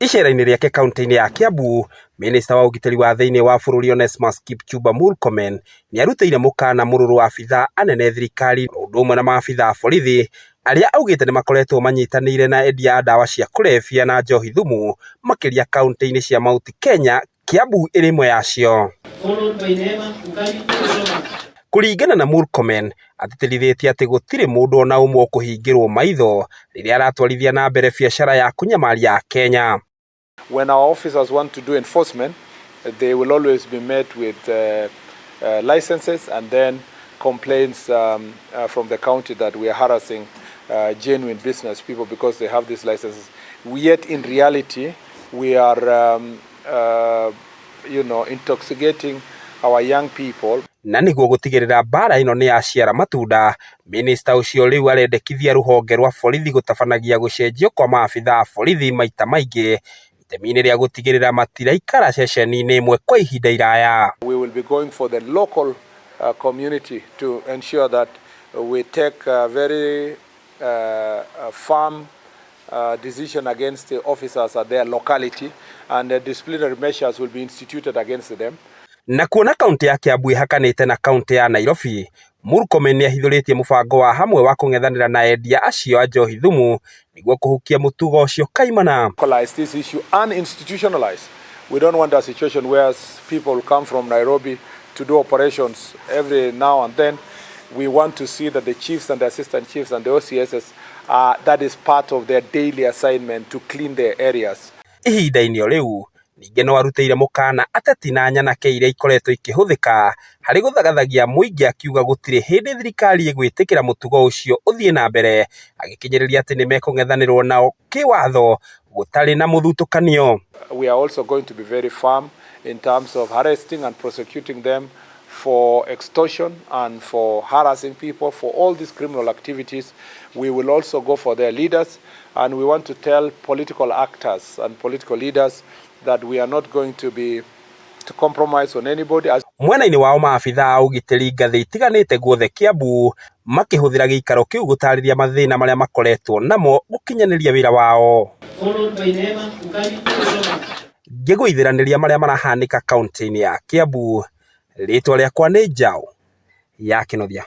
Icera-inĩ rĩake kaunti-inĩ ya Kiambu, Minista wa ũgitĩri wa thĩinĩ wa bũrũri KIPCHUMBA Murkomen nĩarutĩire mũkana mũrũrũ wa abithaa anene thirikari ũndũ ũmwe na maabithaa a borithi arĩa augĩte nĩ makoretwo manyitanĩire na endia a ndawa cia kũrebia na njohi thumu makĩria kaunti-inĩ cia Mount Kenya, Kiambu ĩrĩ ĩmwe yacio. Kũringana na Murkomen, atĩtĩrithĩtie atĩ gũtirĩ mũndũ ona ũmwe kũhingĩrwo maitho rĩrĩa aratwarithia na mbere biacara ya kunyamaria Kenya. When our officers want to do enforcement, they will always be met with licenses and then complaints from the county that we are harassing genuine business people because they have these licenses. Yet in reality, we are intoxicating our young people. Na nĩguo gũtigĩrĩra mbara ĩno nĩ yaciara matunda, minista ũcio rĩu arendekithia rũhonge rwa borithi gũtabanagia gũcenjio kwa maabithaa a borithi maita maingĩ itemi-inĩ rĩa gũtigĩrĩra matiraikara ceceni-inĩ ĩmwe kwa ihinda iraya. We will be going for the local community to ensure that we take a very firm decision against the officers at their locality, and disciplinary measures will be instituted against them. Na kuona kaunti ya Kiambu ihakanĩte na kaunti ya Nairobi, Murkomen nĩahithũrĩtie mũbango wa hamwe wa kũng'ethanĩra na endia acio a njohi thumu nĩguo kũhukia mũtugo ũcio kaimana. This issue uninstitutionalized. We don't want a situation where people come from Nairobi to do operations every now and then. We want to see that the chiefs and the assistant chiefs and the OCSs, that is part of their daily assignment to clean their areas. Ihinda-inĩ o rĩu ningĩ no arutĩire mũkana ateti na nyanake iria ikoretwo ikĩhũthĩka harĩ gũthagathagia mũingĩ, akiuga gũtirĩ hĩndĩ thirikari ĩgwĩtĩkĩra mũtugo ũcio ũthiĩ na mbere, agĩkinyĩrĩria atĩ nĩ mekũng'ethanĩrwo nao kĩwatho gũtarĩ na mũthutũkanio. We are also going to be very firm in terms of arresting and prosecuting them for extortion and for harassing people, for all these criminal activities. We will also go for their leaders, and we want to tell political actors and political leaders that we are not going to compromise on anybody. Mwena-inĩ wao maabithaa a ũgitĩri ngathĩ itiganĩte guothe Kiambu makĩhũthĩra gĩikaro kĩu gũtarĩria mathĩna marĩa makoretwo namo gũkinyanĩria wĩra wao. Ngĩgũithiranĩria marĩa marahanĩka kaunti-inĩ ya Kiambu, rĩtwa rĩakwa nĩ Njaũ ya Kĩnothia.